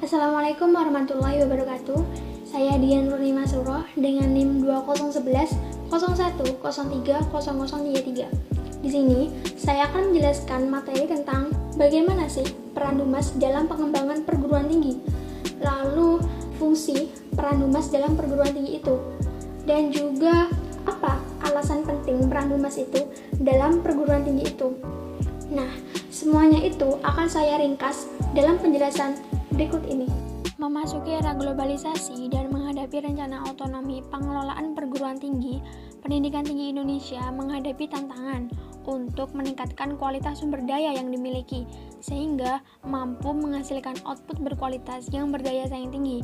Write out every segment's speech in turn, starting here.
Assalamualaikum warahmatullahi wabarakatuh. Saya Dian Nurlima Surah dengan NIM 2011 01030033. Di sini saya akan menjelaskan materi tentang bagaimana sih peran humas dalam pengembangan perguruan tinggi. Lalu fungsi peran humas dalam perguruan tinggi itu, dan juga apa alasan penting peran humas itu dalam perguruan tinggi itu. Nah, semuanya itu akan saya ringkas dalam penjelasan berikut ini. Memasuki era globalisasi dan menghadapi rencana otonomi pengelolaan perguruan tinggi, pendidikan tinggi Indonesia menghadapi tantangan untuk meningkatkan kualitas sumber daya yang dimiliki, sehingga mampu menghasilkan output berkualitas yang berdaya saing tinggi.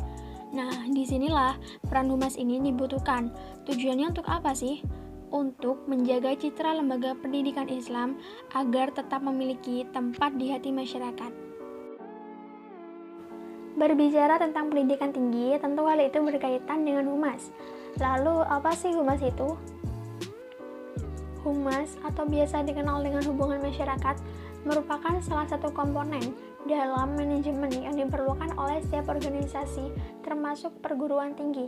Nah, disinilah peran humas ini dibutuhkan. Tujuannya untuk apa sih? Untuk menjaga citra lembaga pendidikan Islam agar tetap memiliki tempat di hati masyarakat. Berbicara tentang pendidikan tinggi, tentu hal itu berkaitan dengan humas. Lalu, apa sih humas itu? Humas, atau biasa dikenal dengan hubungan masyarakat, merupakan salah satu komponen dalam manajemen yang diperlukan oleh setiap organisasi, termasuk perguruan tinggi.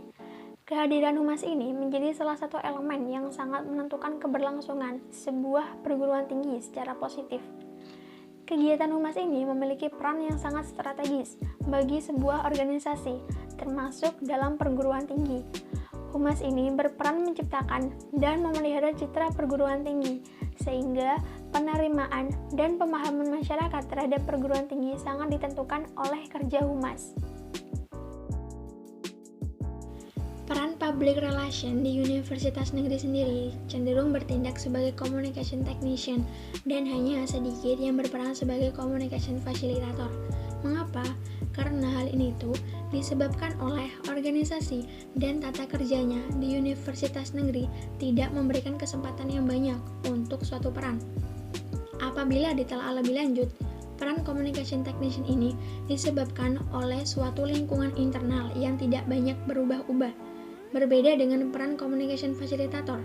Kehadiran humas ini menjadi salah satu elemen yang sangat menentukan keberlangsungan sebuah perguruan tinggi secara positif. Kegiatan humas ini memiliki peran yang sangat strategis bagi sebuah organisasi, termasuk dalam perguruan tinggi. Humas ini berperan menciptakan dan memelihara citra perguruan tinggi, sehingga penerimaan dan pemahaman masyarakat terhadap perguruan tinggi sangat ditentukan oleh kerja humas. Peran public relation di universitas negeri sendiri cenderung bertindak sebagai communication technician dan hanya sedikit yang berperan sebagai communication facilitator. Mengapa? Karena hal ini disebabkan oleh organisasi dan tata kerjanya di universitas negeri tidak memberikan kesempatan yang banyak untuk suatu peran. Apabila ditelaah lebih lanjut, peran communication technician ini disebabkan oleh suatu lingkungan internal yang tidak banyak berubah-ubah. Berbeda dengan peran communication facilitator.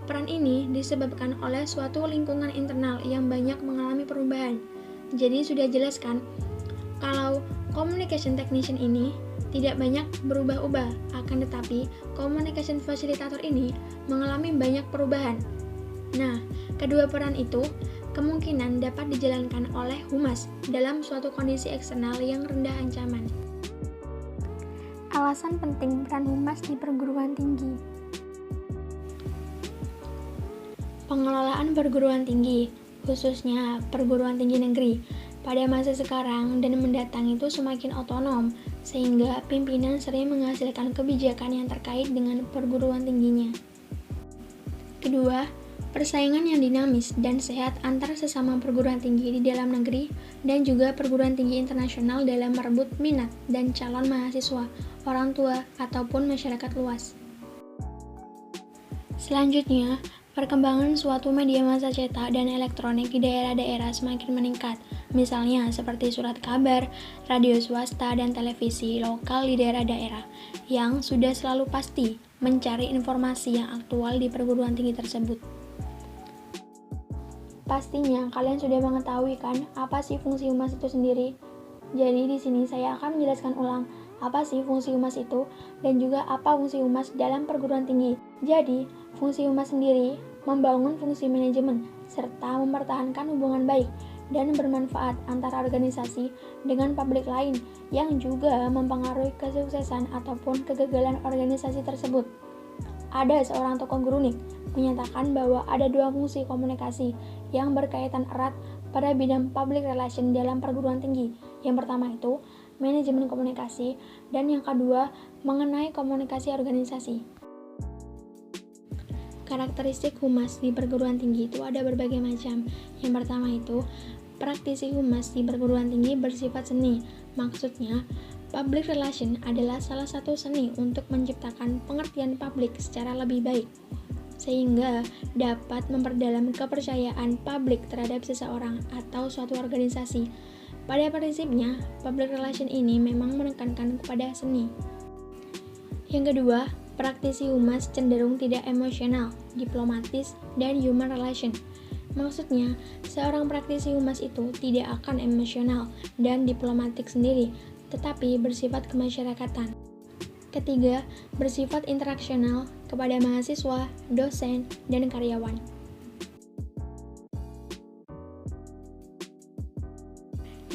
Peran ini disebabkan oleh suatu lingkungan internal yang banyak mengalami perubahan. Jadi sudah jelaskan kalau communication technician ini tidak banyak berubah-ubah, akan tetapi communication facilitator ini mengalami banyak perubahan. Nah, kedua peran itu kemungkinan dapat dijalankan oleh humas dalam suatu kondisi eksternal yang rendah ancaman. Alasan penting peran humas di perguruan tinggi. Pengelolaan perguruan tinggi, khususnya perguruan tinggi negeri, pada masa sekarang dan mendatang itu semakin otonom, sehingga pimpinan sering menghasilkan kebijakan yang terkait dengan perguruan tingginya. Kedua, persaingan yang dinamis dan sehat antar sesama perguruan tinggi di dalam negeri dan juga perguruan tinggi internasional dalam merebut minat dan calon mahasiswa, orang tua, ataupun masyarakat luas. Selanjutnya, perkembangan suatu media massa cetak dan elektronik di daerah-daerah semakin meningkat, misalnya seperti surat kabar, radio swasta, dan televisi lokal di daerah-daerah, yang sudah selalu pasti mencari informasi yang aktual di perguruan tinggi tersebut. Pastinya kalian sudah mengetahui kan apa sih fungsi humas itu sendiri. Jadi di sini saya akan menjelaskan ulang apa sih fungsi humas itu dan juga apa fungsi humas dalam perguruan tinggi. Jadi, fungsi humas sendiri membangun fungsi manajemen serta mempertahankan hubungan baik dan bermanfaat antara organisasi dengan publik lain yang juga mempengaruhi kesuksesan ataupun kegagalan organisasi tersebut. Ada seorang tokoh guru menyatakan bahwa ada dua fungsi komunikasi yang berkaitan erat pada bidang public relation dalam perguruan tinggi. Yang pertama itu manajemen komunikasi dan yang kedua mengenai komunikasi organisasi. Karakteristik humas di perguruan tinggi itu ada berbagai macam. Yang pertama itu praktisi humas di perguruan tinggi bersifat seni. Maksudnya public relation adalah salah satu seni untuk menciptakan pengertian publik secara lebih baik, sehingga dapat memperdalam kepercayaan publik terhadap seseorang atau suatu organisasi. Pada prinsipnya, public relation ini memang menekankan kepada seni. Yang kedua, praktisi humas cenderung tidak emosional, diplomatis, dan human relation. Maksudnya, seorang praktisi humas itu tidak akan emosional dan diplomatik sendiri, tetapi bersifat kemasyarakatan. Ketiga, bersifat interaksional kepada mahasiswa, dosen, dan karyawan.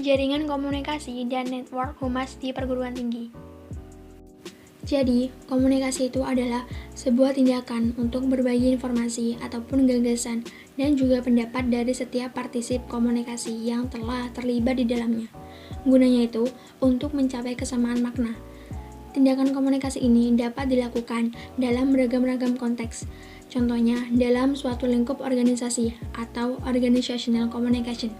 Jaringan komunikasi dan network humas di perguruan tinggi. Jadi, komunikasi itu adalah sebuah tindakan untuk berbagi informasi ataupun gagasan dan juga pendapat dari setiap partisip komunikasi yang telah terlibat di dalamnya. Gunanya itu untuk mencapai kesamaan makna. Tindakan komunikasi ini dapat dilakukan dalam beragam-ragam konteks. Contohnya, dalam suatu lingkup organisasi atau organizational communication.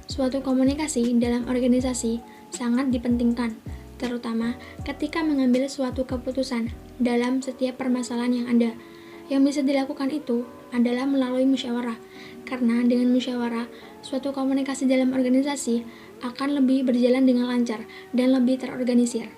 Suatu komunikasi dalam organisasi sangat dipentingkan, terutama ketika mengambil suatu keputusan dalam setiap permasalahan yang ada. Yang bisa dilakukan itu adalah melalui musyawarah, karena dengan musyawarah, suatu komunikasi dalam organisasi akan lebih berjalan dengan lancar dan lebih terorganisir.